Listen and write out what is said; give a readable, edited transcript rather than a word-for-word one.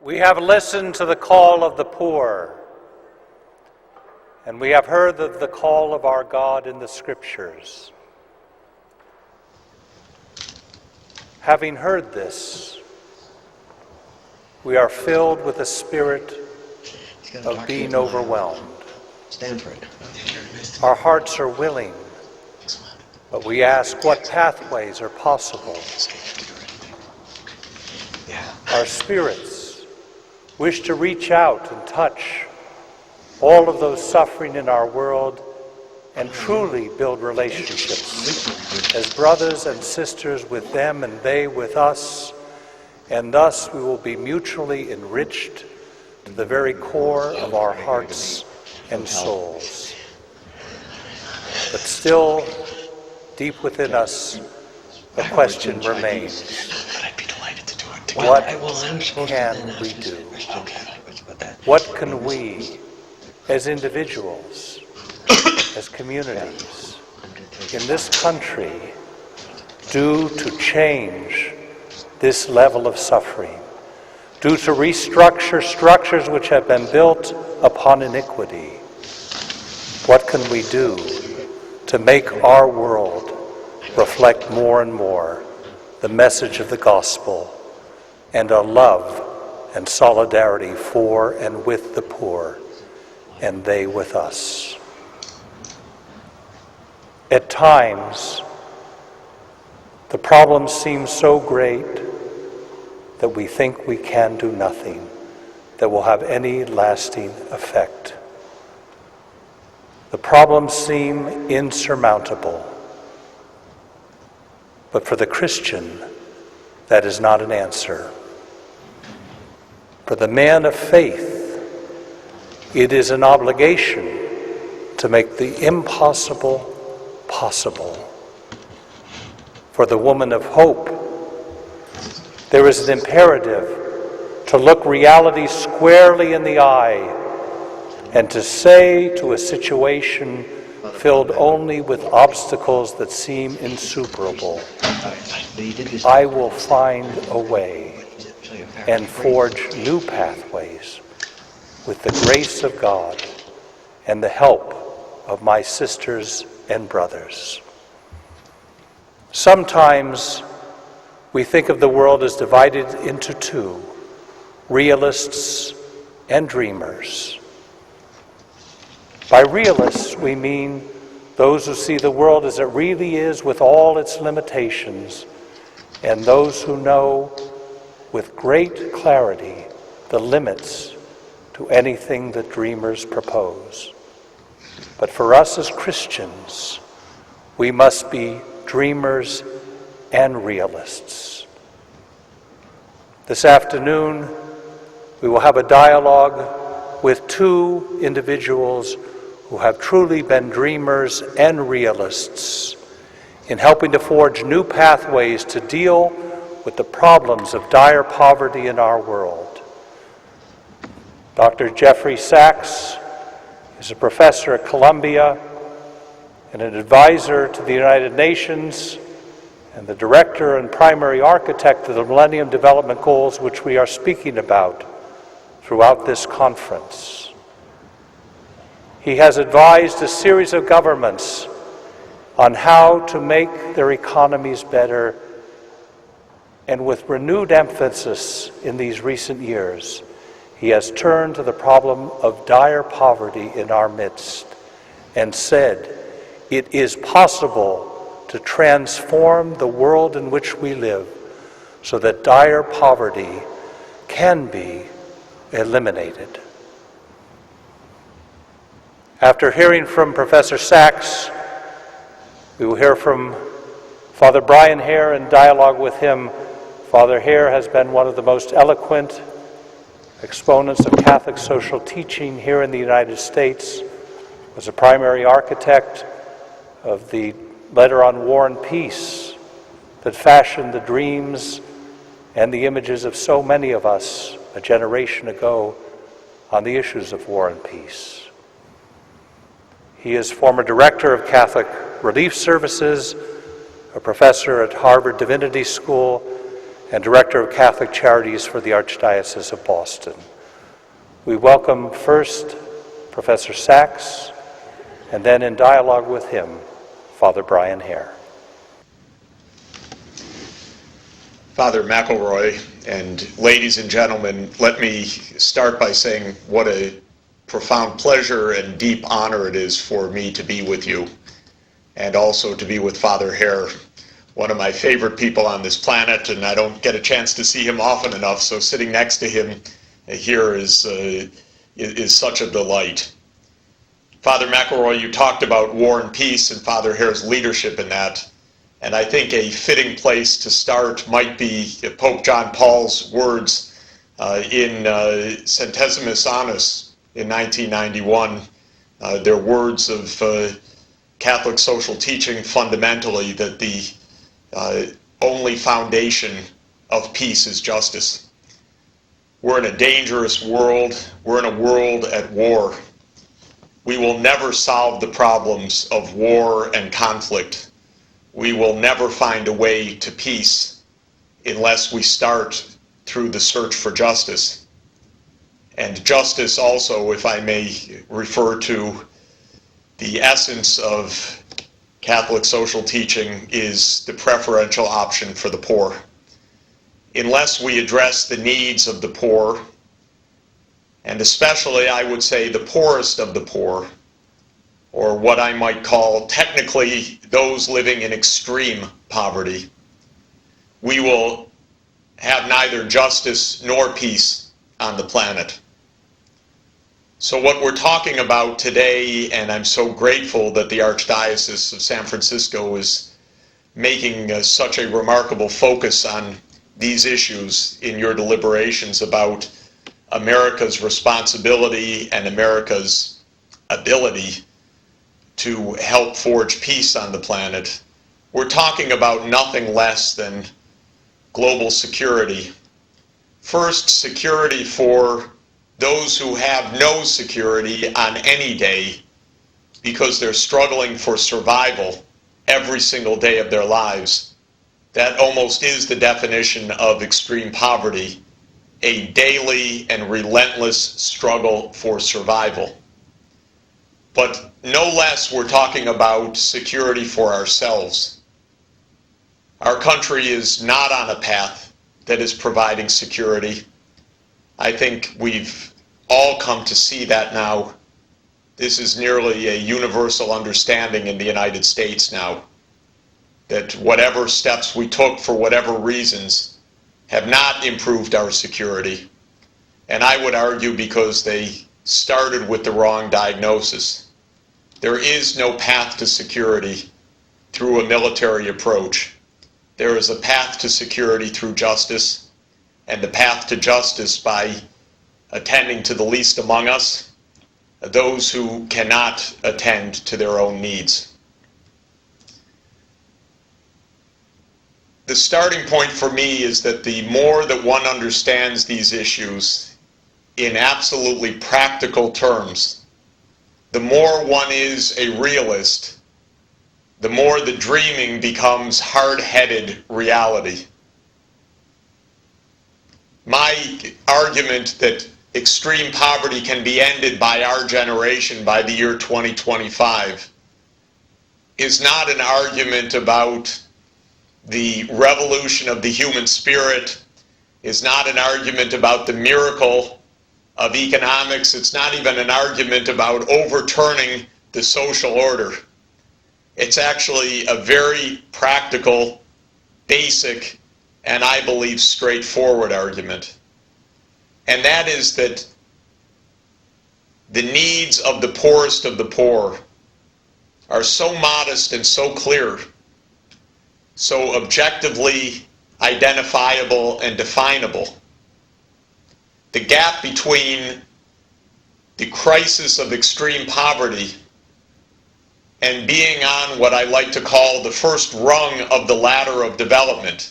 We have listened to the call of the poor, and we have heard of the call of our God in the Scriptures. Having heard this, we are filled with a spirit of being overwhelmed. Stanford. Our hearts are willing, but we ask what pathways are possible. Our spirits wish to reach out and touch all of those suffering in our world and truly build relationships as brothers and sisters with them and they with us, and thus we will be mutually enriched to the very core of our hearts and souls. But still, deep within us, the question remains. What can we do? What can we, as individuals, as communities, in this country, do to change this level of suffering, do to restructure structures which have been built upon iniquity? What can we do to make our world reflect more and more the message of the gospel and a love and solidarity for and with the poor, and they with us? At times, the problems seem so great that we think we can do nothing that will have any lasting effect. The problems seem insurmountable, but for the Christian, that is not an answer. For the man of faith, it is an obligation to make the impossible possible. For the woman of hope, there is an imperative to look reality squarely in the eye and to say to a situation filled only with obstacles that seem insuperable, I will find a way and forge new pathways with the grace of God and the help of my sisters and brothers. Sometimes we think of the world as divided into two, realists and dreamers. By realists, we mean those who see the world as it really is with all its limitations, and those who know with great clarity the limits to anything that dreamers propose. But for us as Christians, we must be dreamers and realists. This afternoon, we will have a dialogue with two individuals who have truly been dreamers and realists in helping to forge new pathways to deal with the problems of dire poverty in our world. Dr. Jeffrey Sachs is a professor at Columbia and an advisor to the United Nations and the director and primary architect of the Millennium Development Goals, which we are speaking about throughout this conference. He has advised a series of governments on how to make their economies better, and with renewed emphasis in these recent years, he has turned to the problem of dire poverty in our midst and said, it is possible to transform the world in which we live so that dire poverty can be eliminated. After hearing from Professor Sachs, we will hear from Father Brian Hare in dialogue with him. Father Hare has been one of the most eloquent exponents of Catholic social teaching here in the United States, was a primary architect of the letter on War and Peace that fashioned the dreams and the images of so many of us a generation ago on the issues of war and peace. He is former director of Catholic Relief Services, a professor at Harvard Divinity School, and Director of Catholic Charities for the Archdiocese of Boston. We welcome first Professor Sachs, and then in dialogue with him, Father Brian Hare. Father McElroy, and ladies and gentlemen, let me start by saying what a profound pleasure and deep honor it is for me to be with you, and also to be with Father Hare, one of my favorite people on this planet, and I don't get a chance to see him often enough, so sitting next to him here is such a delight. Father McElroy, you talked about war and peace and Father Hare's leadership in that. And I think a fitting place to start might be Pope John Paul's words in Centesimus Annus in 1991. They're words of Catholic social teaching fundamentally that the only foundation of peace is justice. We're in a dangerous world. We're in a world at war. We will never solve the problems of war and conflict. We will never find a way to peace unless we start through the search for justice. And justice also, if I may refer to the essence of Catholic social teaching, is the preferential option for the poor. Unless we address the needs of the poor, and especially I would say the poorest of the poor, or what I might call technically those living in extreme poverty, we will have neither justice nor peace on the planet. So what we're talking about today, and I'm so grateful that the Archdiocese of San Francisco is making such a remarkable focus on these issues in your deliberations about America's responsibility and America's ability to help forge peace on the planet. We're talking about nothing less than global security. First, security for those who have no security on any day because they're struggling for survival every single day of their lives. That almost is the definition of extreme poverty, a daily and relentless struggle for survival. But no less, we're talking about security for ourselves. Our country is not on a path that is providing security. I think we've all come to see that now. This is nearly a universal understanding in the United States now, that whatever steps we took for whatever reasons have not improved our security. And I would argue because they started with the wrong diagnosis. There is no path to security through a military approach. There is a path to security through justice, and the path to justice by attending to the least among us, those who cannot attend to their own needs. The starting point for me is that the more that one understands these issues in absolutely practical terms, the more one is a realist, the more the dreaming becomes hard-headed reality. My argument that extreme poverty can be ended by our generation by the year 2025 is not an argument about the revolution of the human spirit, is not an argument about the miracle of economics. It's not even an argument about overturning the social order. It's actually a very practical, basic, and I believe straightforward argument. And that is that the needs of the poorest of the poor are so modest and so clear, so objectively identifiable and definable. The gap between the crisis of extreme poverty and being on what I like to call the first rung of the ladder of development,